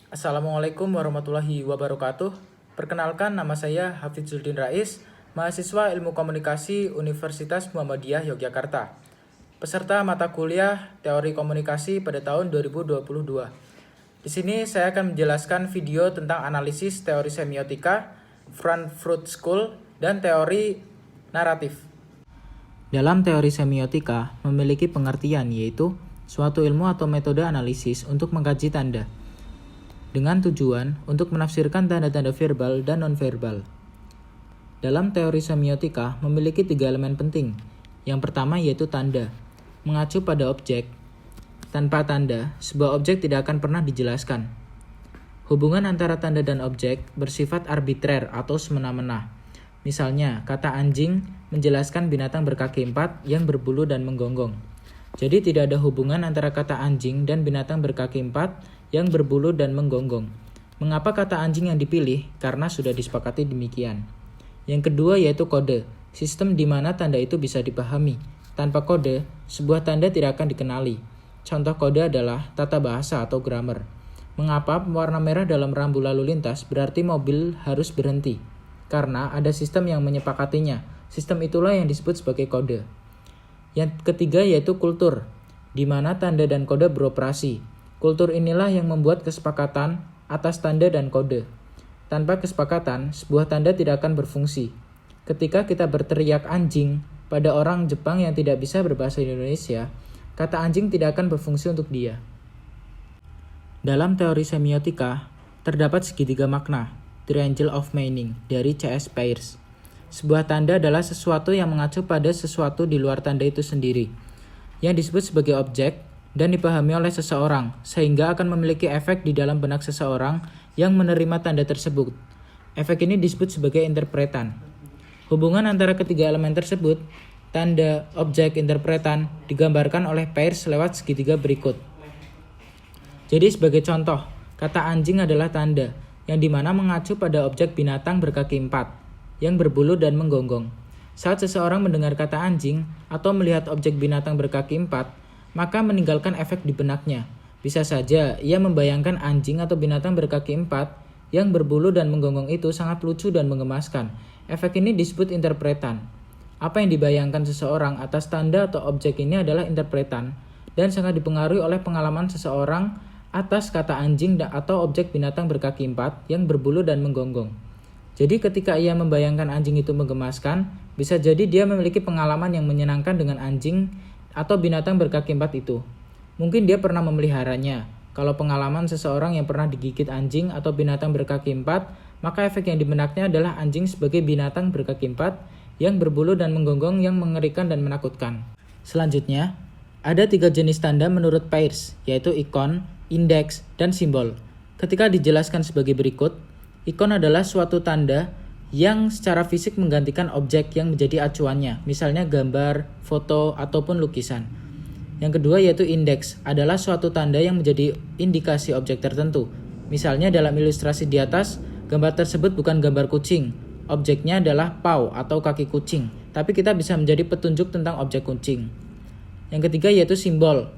Assalamualaikum warahmatullahi wabarakatuh. Perkenalkan, nama saya Hafidzuddin Rais, mahasiswa Ilmu Komunikasi Universitas Muhammadiyah Yogyakarta. Peserta mata kuliah Teori Komunikasi pada tahun 2022. Di sini saya akan menjelaskan video tentang analisis teori semiotika, Frankfurt School, dan teori naratif. Dalam teori semiotika memiliki pengertian yaitu suatu ilmu atau metode analisis untuk mengkaji tanda, dengan tujuan untuk menafsirkan tanda-tanda verbal dan nonverbal. Dalam teori semiotika memiliki 3 elemen penting. Yang pertama yaitu tanda, mengacu pada objek. Tanpa tanda, sebuah objek tidak akan pernah dijelaskan. Hubungan antara tanda dan objek bersifat arbitrer atau semena-mena. Misalnya, kata anjing menjelaskan binatang berkaki 4 yang berbulu dan menggonggong. Jadi tidak ada hubungan antara kata anjing dan binatang berkaki 4 yang berbulu dan menggonggong. Mengapa kata anjing yang dipilih? Karena sudah disepakati demikian. Yang kedua yaitu kode, sistem di mana tanda itu bisa dipahami. Tanpa kode, sebuah tanda tidak akan dikenali. Contoh kode adalah tata bahasa atau grammar. Mengapa warna merah dalam rambu lalu lintas berarti mobil harus berhenti? Karena ada sistem yang menyepakatinya. Sistem itulah yang disebut sebagai kode. Yang ketiga yaitu kultur, di mana tanda dan kode beroperasi. Kultur inilah yang membuat kesepakatan atas tanda dan kode. Tanpa kesepakatan, sebuah tanda tidak akan berfungsi. Ketika kita berteriak anjing pada orang Jepang yang tidak bisa berbahasa Indonesia, kata anjing tidak akan berfungsi untuk dia. Dalam teori semiotika, terdapat segitiga makna, Triangle of Meaning, dari C.S. Peirce. Sebuah tanda adalah sesuatu yang mengacu pada sesuatu di luar tanda itu sendiri, yang disebut sebagai objek, dan dipahami oleh seseorang, sehingga akan memiliki efek di dalam benak seseorang yang menerima tanda tersebut. Efek ini disebut sebagai interpretan. Hubungan antara ketiga elemen tersebut, tanda, objek, interpretan, digambarkan oleh Peirce lewat segitiga berikut. Jadi sebagai contoh, kata anjing adalah tanda, yang dimana mengacu pada objek binatang berkaki 4, yang berbulu dan menggonggong. Saat seseorang mendengar kata anjing, atau melihat objek binatang berkaki 4, maka meninggalkan efek di benaknya. Bisa saja ia membayangkan anjing atau binatang berkaki 4 yang berbulu dan menggonggong itu sangat lucu dan menggemaskan. Efek ini disebut interpretan. Apa yang dibayangkan seseorang atas tanda atau objek ini adalah interpretan dan sangat dipengaruhi oleh pengalaman seseorang atas kata anjing atau objek binatang berkaki 4 yang berbulu dan menggonggong. Jadi ketika ia membayangkan anjing itu menggemaskan, bisa jadi dia memiliki pengalaman yang menyenangkan dengan anjing atau binatang berkaki 4 itu. Mungkin dia pernah memeliharanya. Kalau pengalaman seseorang yang pernah digigit anjing atau binatang berkaki 4, maka efek yang di benaknya adalah anjing sebagai binatang berkaki 4 yang berbulu dan menggonggong yang mengerikan dan menakutkan. Selanjutnya, ada 3 jenis tanda menurut Peirce, yaitu ikon, indeks, dan simbol. Ketika dijelaskan sebagai berikut, ikon adalah suatu tanda yang secara fisik menggantikan objek yang menjadi acuannya, misalnya gambar, foto, ataupun lukisan. Yang kedua yaitu indeks, adalah suatu tanda yang menjadi indikasi objek tertentu. Misalnya dalam ilustrasi di atas, gambar tersebut bukan gambar kucing, objeknya adalah paw atau kaki kucing, tapi kita bisa menjadi petunjuk tentang objek kucing. Yang ketiga yaitu simbol,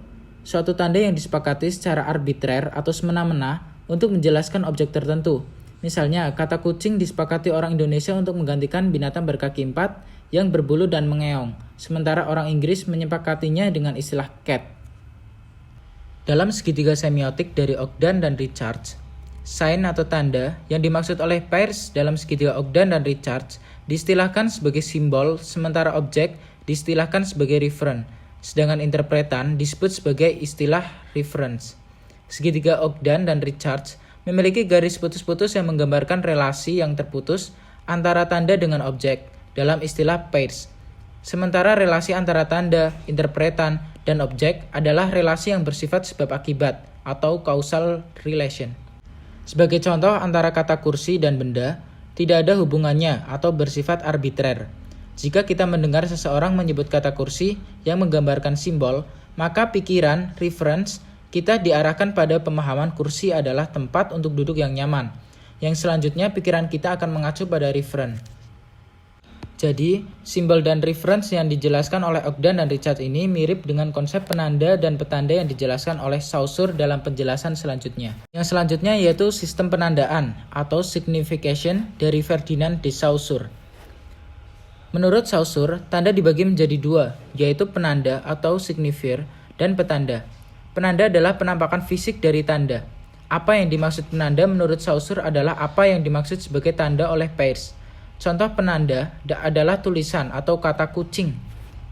suatu tanda yang disepakati secara arbitrer atau semena-mena untuk menjelaskan objek tertentu. Misalnya, kata kucing disepakati orang Indonesia untuk menggantikan binatang berkaki 4 yang berbulu dan mengeong, sementara orang Inggris menyepakatinya dengan istilah cat. Dalam segitiga semiotik dari Ogden dan Richards, sign atau tanda yang dimaksud oleh Peirce dalam segitiga Ogden dan Richards diistilahkan sebagai simbol, sementara objek diistilahkan sebagai referen, sedangkan interpretan disebut sebagai istilah reference. Segitiga Ogden dan Richards memiliki garis putus-putus yang menggambarkan relasi yang terputus antara tanda dengan objek dalam istilah Peirce. Sementara relasi antara tanda, interpretan, dan objek adalah relasi yang bersifat sebab akibat atau causal relation. Sebagai contoh antara kata kursi dan benda, tidak ada hubungannya atau bersifat arbitrer. Jika kita mendengar seseorang menyebut kata kursi yang menggambarkan simbol, maka pikiran, reference, kita diarahkan pada pemahaman kursi adalah tempat untuk duduk yang nyaman. Yang selanjutnya pikiran kita akan mengacu pada referen. Jadi, simbol dan reference yang dijelaskan oleh Ogden dan Richards ini mirip dengan konsep penanda dan petanda yang dijelaskan oleh Saussure dalam penjelasan selanjutnya. Yang selanjutnya yaitu sistem penandaan atau signification dari Ferdinand de Saussure. Menurut Saussure, tanda dibagi menjadi dua, yaitu penanda atau signifier dan petanda. Penanda adalah penampakan fisik dari tanda. Apa yang dimaksud penanda menurut Saussure adalah apa yang dimaksud sebagai tanda oleh Peirce. Contoh penanda adalah tulisan atau kata kucing.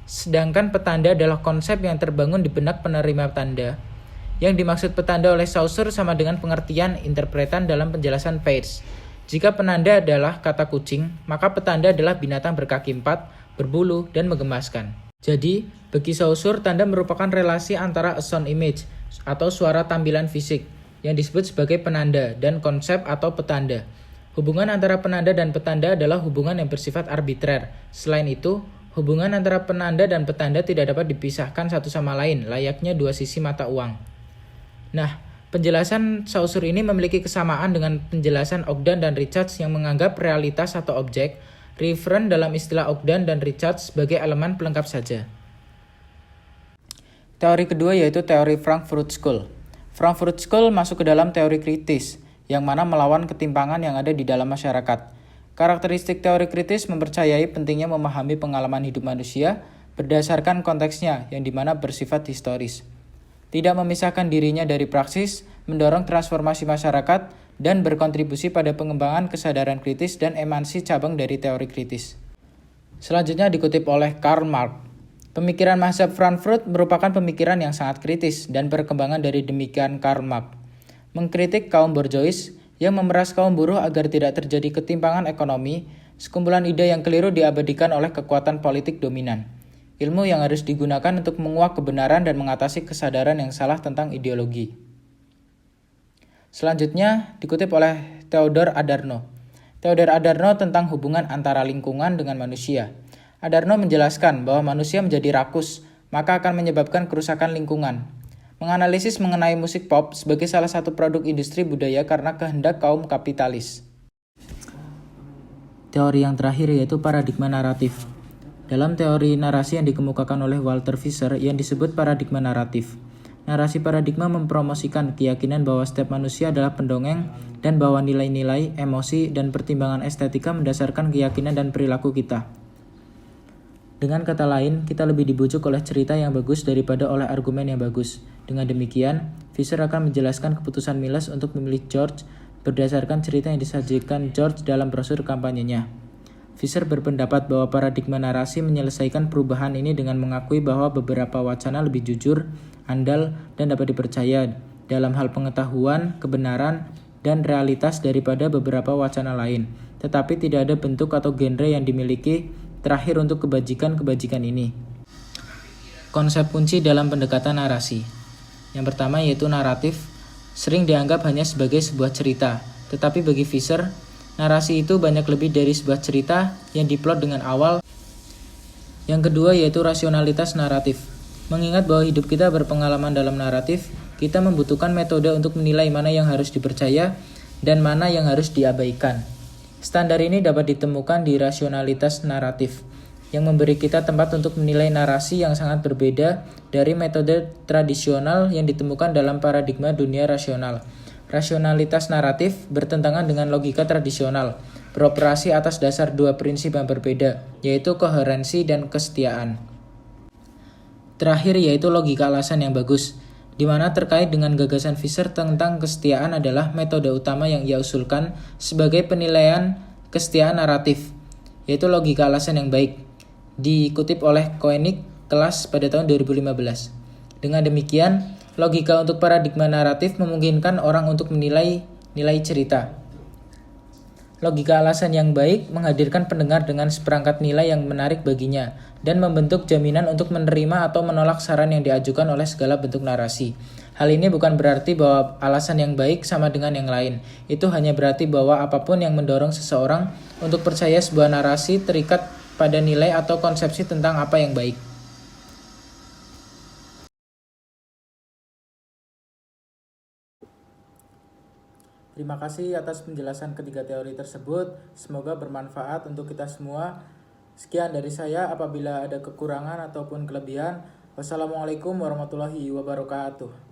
Sedangkan petanda adalah konsep yang terbangun di benak penerima tanda. Yang dimaksud petanda oleh Saussure sama dengan pengertian interpretan dalam penjelasan Peirce. Jika penanda adalah kata kucing, maka petanda adalah binatang berkaki empat, berbulu, dan menggemaskan. Jadi, bagi Saussure, tanda merupakan relasi antara a sound image atau suara tampilan fisik yang disebut sebagai penanda dan konsep atau petanda. Hubungan antara penanda dan petanda adalah hubungan yang bersifat arbitrer. Selain itu, hubungan antara penanda dan petanda tidak dapat dipisahkan satu sama lain, layaknya dua sisi mata uang. Nah, penjelasan Saussure ini memiliki kesamaan dengan penjelasan Ogden dan Richards yang menganggap realitas atau objek, referen dalam istilah Ogden dan Richards sebagai elemen pelengkap saja. Teori kedua yaitu teori Frankfurt School. Frankfurt School masuk ke dalam teori kritis, yang mana melawan ketimpangan yang ada di dalam masyarakat. Karakteristik teori kritis mempercayai pentingnya memahami pengalaman hidup manusia berdasarkan konteksnya yang dimana bersifat historis. Tidak memisahkan dirinya dari praksis, mendorong transformasi masyarakat, dan berkontribusi pada pengembangan kesadaran kritis dan emansi cabang dari teori kritis. Selanjutnya dikutip oleh Karl Marx. Pemikiran mazhab Frankfurt merupakan pemikiran yang sangat kritis dan perkembangan dari demikian Karl Marx. Mengkritik kaum borjuis yang memeras kaum buruh agar tidak terjadi ketimpangan ekonomi, sekumpulan ide yang keliru diabadikan oleh kekuatan politik dominan. Ilmu yang harus digunakan untuk menguak kebenaran dan mengatasi kesadaran yang salah tentang ideologi. Selanjutnya dikutip oleh Theodor Adorno. Theodor Adorno tentang hubungan antara lingkungan dengan manusia. Adorno menjelaskan bahwa manusia menjadi rakus, maka akan menyebabkan kerusakan lingkungan. Menganalisis mengenai musik pop sebagai salah satu produk industri budaya karena kehendak kaum kapitalis. Teori yang terakhir yaitu paradigma naratif. Dalam teori narasi yang dikemukakan oleh Walter Fischer yang disebut paradigma naratif. Narasi paradigma mempromosikan keyakinan bahwa setiap manusia adalah pendongeng dan bahwa nilai-nilai, emosi, dan pertimbangan estetika mendasarkan keyakinan dan perilaku kita. Dengan kata lain, kita lebih dibujuk oleh cerita yang bagus daripada oleh argumen yang bagus. Dengan demikian, Fischer akan menjelaskan keputusan Miles untuk memilih George berdasarkan cerita yang disajikan George dalam brosur kampanyenya. Fischer berpendapat bahwa paradigma narasi menyelesaikan perubahan ini dengan mengakui bahwa beberapa wacana lebih jujur, andal, dan dapat dipercaya dalam hal pengetahuan, kebenaran, dan realitas daripada beberapa wacana lain. Tetapi tidak ada bentuk atau genre yang dimiliki terakhir untuk kebajikan-kebajikan ini. Konsep kunci dalam pendekatan narasi. Yang pertama yaitu naratif, sering dianggap hanya sebagai sebuah cerita. Tetapi bagi Fischer, narasi itu banyak lebih dari sebuah cerita yang diplot dengan awal. Yang kedua yaitu rasionalitas naratif. Mengingat bahwa hidup kita berpengalaman dalam naratif, kita membutuhkan metode untuk menilai mana yang harus dipercaya dan mana yang harus diabaikan. Standar ini dapat ditemukan di rasionalitas naratif, yang memberi kita tempat untuk menilai narasi yang sangat berbeda dari metode tradisional yang ditemukan dalam paradigma dunia rasional. Rasionalitas naratif bertentangan dengan logika tradisional, beroperasi atas dasar dua prinsip yang berbeda, yaitu koherensi dan kesetiaan. Terakhir yaitu logika alasan yang bagus, di mana terkait dengan gagasan Fischer tentang kesetiaan adalah metode utama yang ia usulkan sebagai penilaian kesetiaan naratif, yaitu logika alasan yang baik, dikutip oleh Koenig kelas pada tahun 2015. Dengan demikian, logika untuk paradigma naratif memungkinkan orang untuk menilai nilai cerita. Logika alasan yang baik menghadirkan pendengar dengan seperangkat nilai yang menarik baginya dan membentuk jaminan untuk menerima atau menolak saran yang diajukan oleh segala bentuk narasi. Hal ini bukan berarti bahwa alasan yang baik sama dengan yang lain. Itu hanya berarti bahwa apapun yang mendorong seseorang untuk percaya sebuah narasi terikat pada nilai atau konsepsi tentang apa yang baik. Terima kasih atas penjelasan ketiga teori tersebut. Semoga bermanfaat untuk kita semua. Sekian dari saya, apabila ada kekurangan ataupun kelebihan, wassalamualaikum warahmatullahi wabarakatuh.